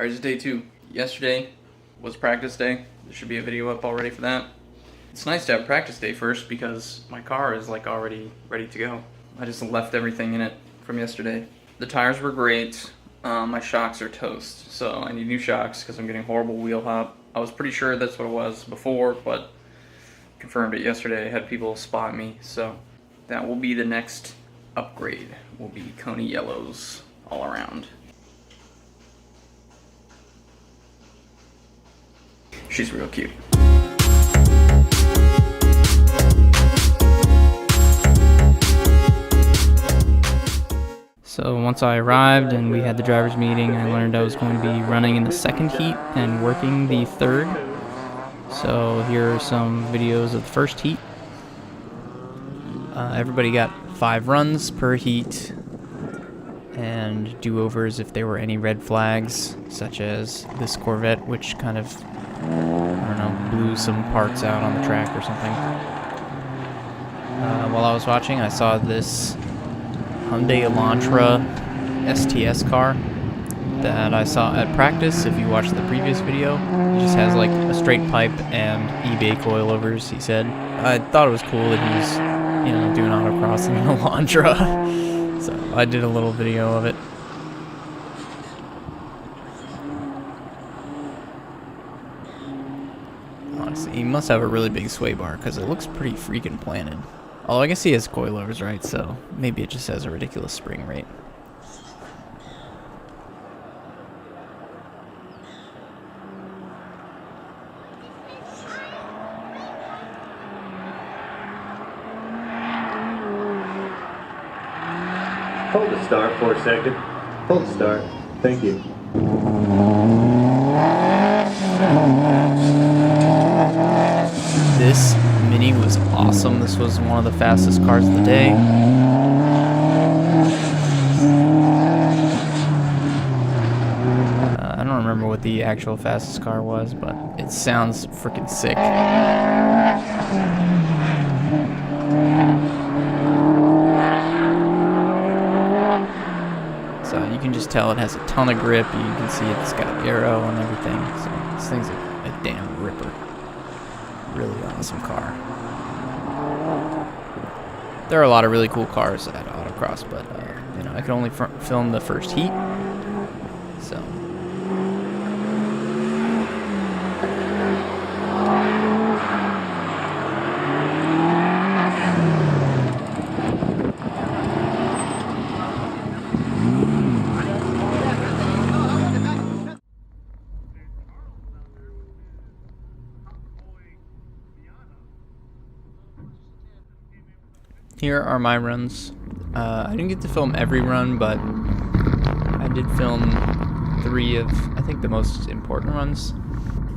Alright, it's day 2. Yesterday was practice day. There should be a video up already for that. It's nice to have practice day first because my car is like already ready to go. I just left everything in it from yesterday. The tires were great. My shocks are toast, so I need new shocks because I'm getting horrible wheel hop. I was pretty sure that's what it was before, but confirmed it yesterday. I had people spot me, so that will be the next upgrade. Will be Coney yellows all around. She's real cute. So once I arrived and we had the driver's meeting, I learned I was going to be running in the second heat and working the third. So here are some videos of the first heat. Everybody got 5 runs per heat and do-overs if there were any red flags, such as this Corvette, which kind of, I don't know, blew some parts out on the track or something. While I was watching, I saw this Hyundai Elantra STS car that I saw at practice. If you watched the previous video, it just has like a straight pipe and eBay coilovers, he said. I thought it was cool that he's, you know, doing autocross in an Elantra. So I did a little video of it. Honestly, he must have a really big sway bar because it looks pretty freaking planted. Although I guess he has coilovers, right? So maybe it just has a ridiculous spring rate. Hold the start for a second. Hold the start. Thank you. This Mini was awesome. This was one of the fastest cars of the day. I don't remember what the actual fastest car was, but it sounds freaking sick. So you can just tell it has a ton of grip. You can see it's got aero and everything. So this thing's a damn ripper. Really awesome car. There are a lot of really cool cars at Autocross, but you know, I could only film the first heat, so. Here are my runs. I didn't get to film every run, but I did film 3 of, I think, the most important runs.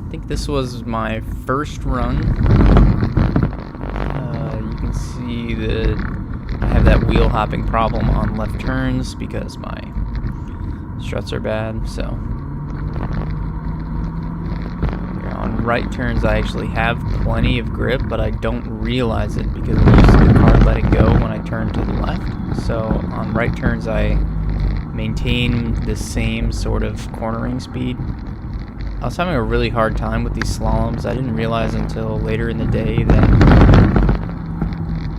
I think this was my first run. You can see that I have that wheel hopping problem on left turns because my struts are bad, so. On right turns I actually have plenty of grip, but I don't realize it because I'm using the car letting go when I turn to the left. So on right turns I maintain the same sort of cornering speed. I was having a really hard time with these slaloms. I didn't realize until later in the day that,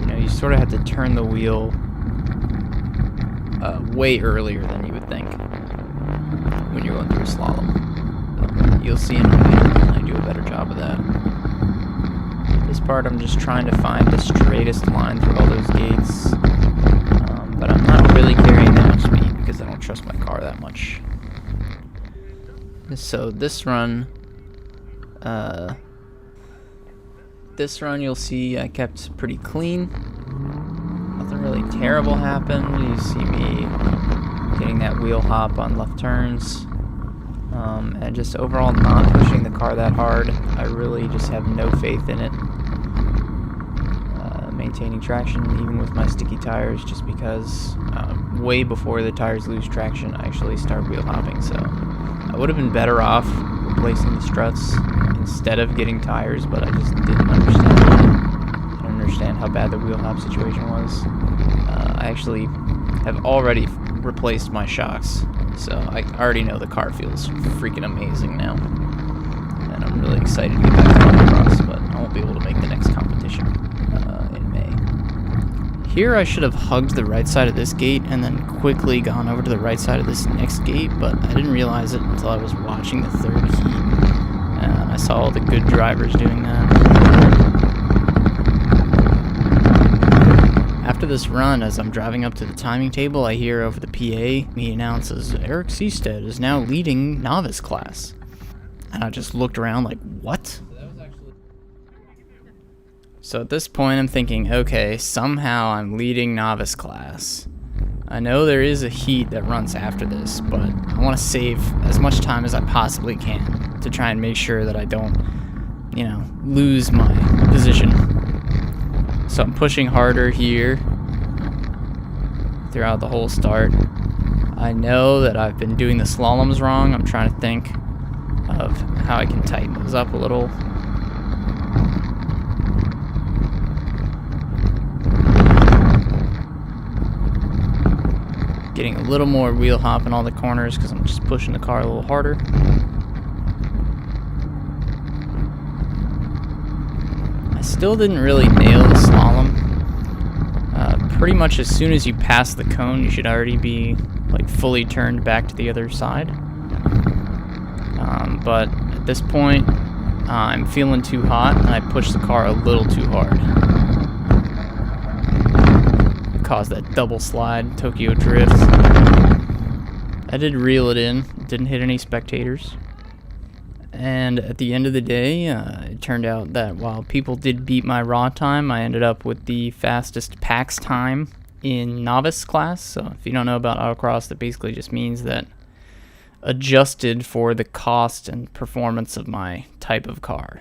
you know, you sort of have to turn the wheel way earlier than you would think when you're going through a slalom. You'll see in a minute when I do a better job of that. This part I'm just trying to find the straightest line through all those gates, but I'm not really carrying that much speed because I don't trust my car that much. So this run you'll see I kept pretty clean. Nothing really terrible happened. You see me getting that wheel hop on left turns. And just overall not pushing the car that hard. I really just have no faith in it. Maintaining traction even with my sticky tires, just because way before the tires lose traction I actually start wheel hopping. So I would have been better off replacing the struts instead of getting tires, but I just didn't understand. I don't understand how bad the wheel hop situation was. I actually have already replaced my shocks, so I already know the car feels freaking amazing now. And I'm really excited to get back to Autocross, but I won't be able to make the next competition in May. Here I should have hugged the right side of this gate and then quickly gone over to the right side of this next gate, but I didn't realize it until I was watching the third heat. And I saw all the good drivers doing that. After this run, as I'm driving up to the timing table, I hear over the PA, he announces, Eric Seastead is now leading novice class. And I just looked around like, what? So at this point, I'm thinking, okay, somehow I'm leading novice class. I know there is a heat that runs after this, but I want to save as much time as I possibly can to try and make sure that I don't, you know, lose my position. So I'm pushing harder here throughout the whole start. I know that I've been doing the slaloms wrong. I'm trying to think of how I can tighten those up a little. Getting a little more wheel hop in all the corners because I'm just pushing the car a little harder. I still didn't really nail the slalom. Pretty much as soon as you pass the cone, you should already be like fully turned back to the other side. But at this point, I'm feeling too hot and I pushed the car a little too hard. It caused that double slide, Tokyo drift. I did reel it in, didn't hit any spectators. And at the end of the day, it turned out that while people did beat my raw time, I ended up with the fastest PAX time in novice class. So if you don't know about autocross, that basically just means that adjusted for the cost and performance of my type of car,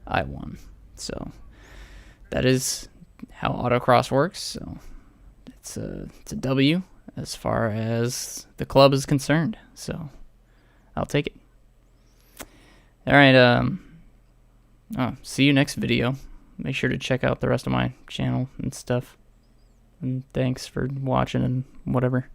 I won. So that is how autocross works. So it's a W as far as the club is concerned. So I'll take it. All right, see you next video. Make sure to check out the rest of my channel and stuff. And thanks for watching and whatever.